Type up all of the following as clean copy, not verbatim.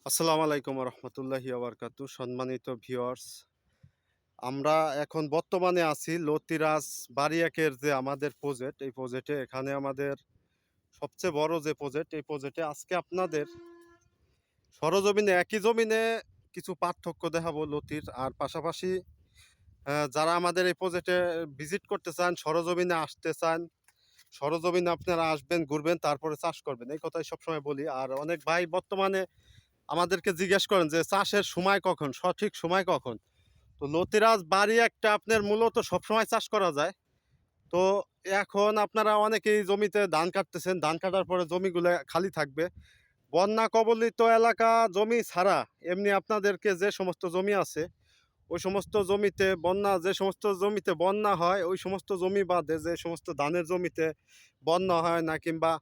আসসালামু আলাইকুম রহমতুল্লাহি আবরকাতু। সম্মানিত ভিউয়ার্স, আমরা এখন বর্তমানে আছি লতিরাজ বারিয়াকের যে আমাদের প্রজেক্ট, এই প্রজেক্টে এখানে আমাদের সবচেয়ে বড় যে প্রজেক্ট, এই প্রজেক্টে আজকে আপনাদের সরজমিনে একই জমিনে কিছু পার্থক্য দেখাবো লতির। আর পাশাপাশি যারা আমাদের এই প্রজেক্টে ভিজিট করতে চান, সরজমিনে আসতে চান, সরজমিনে আপনারা আসবেন, ঘুরবেন, তারপরে চাষ করবেন, এই কথাই সবসময় বলি। আর অনেক ভাই বর্তমানে আমাদেরকে জিজ্ঞেস করেন যে চাষের সময় কখন, সঠিক সময় কখন। তো লতিরাজ বাড়ি একটা আপনার মূলত সবসময় চাষ করা যায়। তো এখন আপনারা অনেকেই জমিতে ধান কাটতেছেন, ধান কাটার পরে জমিগুলো খালি থাকবে। বন্যা কবলিত এলাকা জমি ছাড়া এমনি আপনাদেরকে যে সমস্ত জমি আছে, ওই সমস্ত জমিতে বন্যা, যে সমস্ত জমিতে বন্যা হয় ওই সমস্ত জমি বাদে যে সমস্ত ধানের জমিতে বন্যা হয় না, কিংবা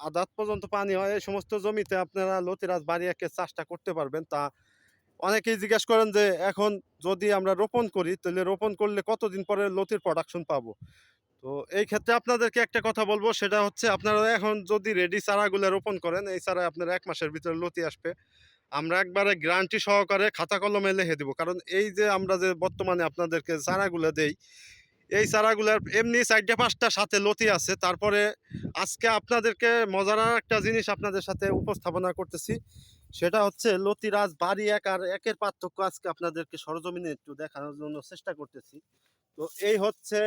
আদাত পর্যন্ত পানি হয়, এই সমস্ত জমিতে আপনারা লতিরাজ বাড়িয়াকে চাষটা করতে পারবেন। তা অনেকেই জিজ্ঞেস করেন যে এখন যদি আমরা রোপণ করি তাহলে রোপণ করলে কতদিন পরে লতির প্রোডাকশন পাবো। তো এই ক্ষেত্রে আপনাদেরকে একটা কথা বলবো, সেটা হচ্ছে আপনারা এখন যদি রেডি চারাগুলো রোপণ করেন, এই চারা আপনার 1 মাসের ভিতরে লতি আসবে। আমরা একবারে গ্যারান্টি সহকারে খাতা কলমে লিখে দিব। কারণ এই যে আমরা যে বর্তমানে আপনাদেরকে চারাগুলো দেই, এই চারাগুলার এমনি 4-5টা সাথে লতি আছে। তারপরে আজকে আপনাদেরকে মজার একটা জিনিস আপনাদের সাথে উপস্থাপনা করতেছি, সেটা হচ্ছে লতিরাজ বাড়ি এক আর একের পার্থক্য আজকে আপনাদেরকে সরজমিনে একটু দেখানোর জন্য চেষ্টা করতেছি। তো এই হচ্ছে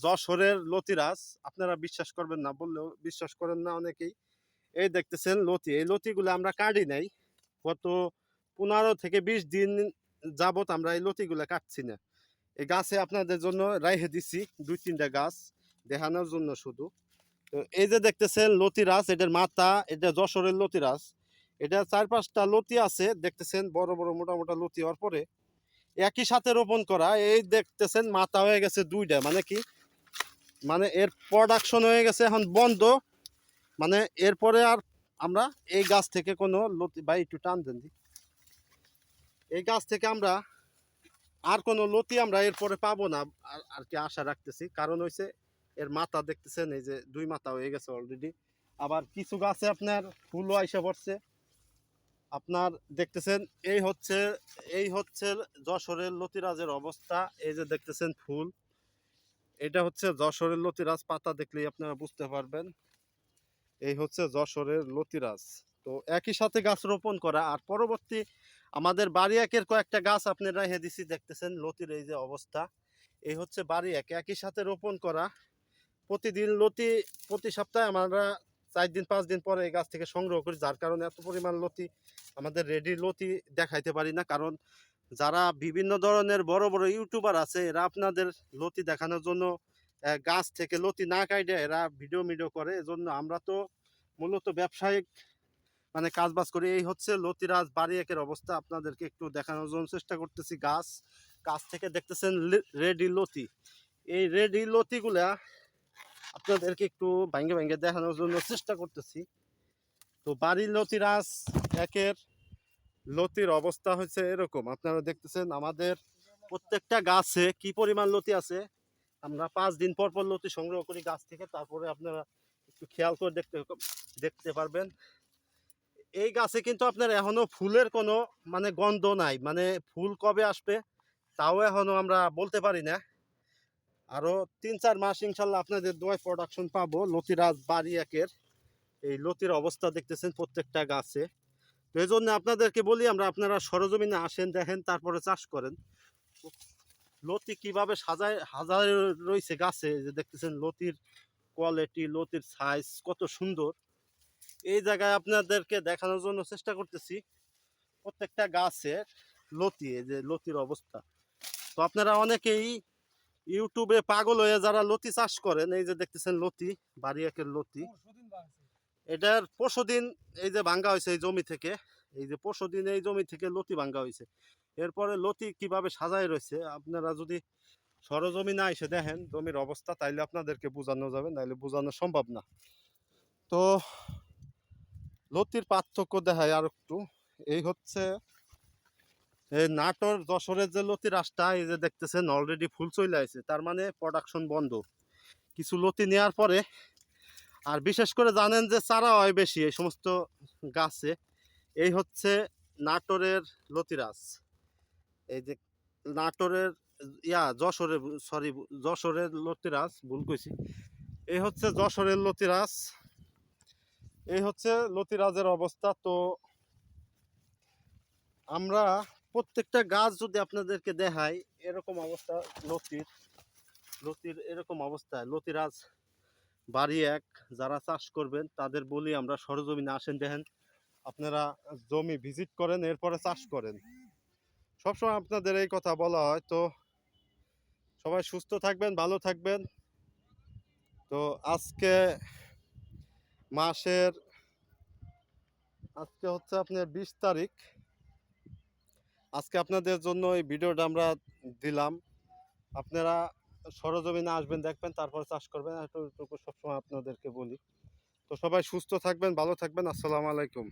যশোরের লতিরাজ। আপনারা বিশ্বাস করবেন না, বললেও বিশ্বাস করেন না অনেকেই। এই দেখতেছেন লতি, এই লতিগুলো আমরা কাটি নাই। গত 15 থেকে 20 দিন যাবত আমরা এই লতিগুলো কাটছি না। এই গাছে আপনাদের জন্য রাইখে দিছি 2-3টা গাছ দেখানোর জন্য শুধু। তো এই যে দেখতেছেন লতিরাজ, এটার মাথা, এটা যশোরের লতিরাজ। এটা 4-5টা লতি আছে দেখতেছেন, বড় বড় মোটা মোটা লতি হওয়ার পরে একই সাথে রোপণ করা। এই দেখতেছেন মাথা হয়ে গেছে 2টা, মানে কি, মানে এর প্রোডাকশন হয়ে গেছে এখন বন্ধ। মানে এরপরে আর আমরা এই গাছ থেকে কোনো লতি, ভাই একটু টান দেন দি, এই গাছ থেকে আমরা আর কোনো লতি আমরা এরপরে পাবো না আর কি আশা রাখতেছি। কারণ হইছে এর মাথা দেখতেছেন, এই যে 2 মাথা হয়ে গেছে অলরেডি। আবার কিছু গাছে আপনার ফুলও আইসা পড়ছে আপনার দেখতেছেন। এই হচ্ছে যশোরের লতিরাজের অবস্থা। এই যে দেখতেছেন ফুল, এটা হচ্ছে যশোরের লতিরাজ। পাতা দেখলেই আপনারা বুঝতে পারবেন এই হচ্ছে যশোরের লতিরাজ। তো একই সাথে গাছ রোপণ করা। আর পরবর্তী আমাদের বাড়ি একের কয়েকটা গাছ আপনারা রেখে দিছি, দেখতেছেন লতির এই যে অবস্থা। এই হচ্ছে বাড়ি একই সাথে রোপণ করা। প্রতিদিন লতি, প্রতি সপ্তাহে আমরা 4 দিন 5 দিন পরে এই গাছ থেকে সংগ্রহ করি, যার কারণে এত পরিমাণ লতি আমাদের রেডি লতি দেখাইতে পারি না। কারণ যারা বিভিন্ন ধরনের বড় বড় ইউটিউবার আছে, এরা আপনাদের লতি দেখানোর জন্য গাছ থেকে লতি না কাইটে এরা ভিডিও মিডিও করে। এজন্য আমরা তো মূলত ব্যবসায়িক মানে কাজ বাজ করি। এই হচ্ছে লতিরাজ বাড়ি একের অবস্থা, আপনাদেরকে একটু দেখানোর জন্য চেষ্টা করতেছি। গাছ থেকে দেখতেছেন রেডি লতি। এই রেডি লতিগুলা আপনাদেরকে একটু ভাঙ্গে ভাঙ্গে দেখানোর জন্য চেষ্টা করতেছি। তো বাড়ির লতিরাজ একের লতির অবস্থা হচ্ছে এরকম, আপনারা দেখতেছেন আমাদের প্রত্যেকটা গাছে কি পরিমাণ লতি আছে। আমরা 5 দিন পর পর লতি সংগ্রহ করি গাছ থেকে, তারপরে আপনারা একটু খেয়াল করে দেখতে দেখতে পারবেন। এই গাছে কিন্তু আপনার এখনো ফুলের কোনো মানে গন্ধ নাই, মানে ফুল কবে আসবে তাও এখনো আমরা বলতে পারি না। আরো 3-4 মাস ইনশাল্লাহ আপনাদের দোয়ায় প্রোডাকশন পাবো লতিরাজ বাড়ি একের। এই লতির অবস্থা দেখতেছেন প্রত্যেকটা গাছে। তো এই জন্য আপনাদেরকে বলি, আপনারা সরজমিনে আসেন, দেখেন, তারপরে চাষ করেন। লতি কিভাবে সাজায় হাজার রয়েছে গাছে, যে দেখতেছেন লতির কোয়ালিটি, লতির সাইজ কত সুন্দর। এই জায়গায় আপনাদেরকে দেখানোর জন্য চেষ্টা করতেছি প্রত্যেকটা গাছে লতি, এই যে লতির অবস্থা। তো আপনারা অনেকেই ইউটিউবে পাগল হয়ে যারা লতি চাষ করেন, এই যে দেখতেছেন লতি, বাড়ি একের লতি। এটার পরশুদিন এই যে ভাঙ্গা হয়েছে এই জমি থেকে, এই যে পরশুদিন এই জমি থেকে লতি ভাঙ্গা হয়েছে। এরপরে লতি কিভাবে সাজায় রয়েছে আপনারা যদি সরজমিনে এসে দেখেন জমির অবস্থা, তাইলে আপনাদেরকে বোঝানো যাবে, নাইলে বোঝানো সম্ভব না। তো লতির পার্থক্য দেখায় আর একটু। এই হচ্ছে এই নাটোর যশোরের যে লতি রাস্তা, এই যে দেখতেছেন অলরেডি ফুল চলে আসছে, তার মানে প্রোডাকশন বন্ধ কিছু লতি নেওয়ার পরে। আর বিশেষ করে জানেন যে চারা হয় বেশি এই সমস্ত গাছে। এই হচ্ছে নাটোরের লতিরাজ। এই যে নাটোরের যশোরের, সরি, যশোরের লতিরাজ, ভুল কইছি। এই হচ্ছে যশোরের লতিরাজ। এই হচ্ছে লতিরাজের অবস্থা। তো আমরা প্রত্যেকটা গাছ যদি আপনাদেরকে দেখাই, এরকম অবস্থা। লতির লতির এরকম অবস্থায় লতিরাজ বাড়ি এক। যারা চাষ করবেন তাদের বলি আমরা, সরজমিনে আসেন, দেখেন, আপনারা জমি ভিজিট করেন, এরপরে চাষ করেন। সবসময় আপনাদের এই কথা বলা হয়। তো সবাই সুস্থ থাকবেন, ভালো থাকবেন। তো আজকে মাসের, আজকে হচ্ছে আপনার 20 তারিখ। আজকে আপনাদের জন্য এই ভিডিওটা আমরা দিলাম। আপনারা সরজমিনে আসবেন, দেখবেন, তারপর চাষ করবেন। এতটুকু সবসময় আপনাদেরকে বলি। তো সবাই সুস্থ থাকবেন, ভালো থাকবেন। আসসালামু আলাইকুম।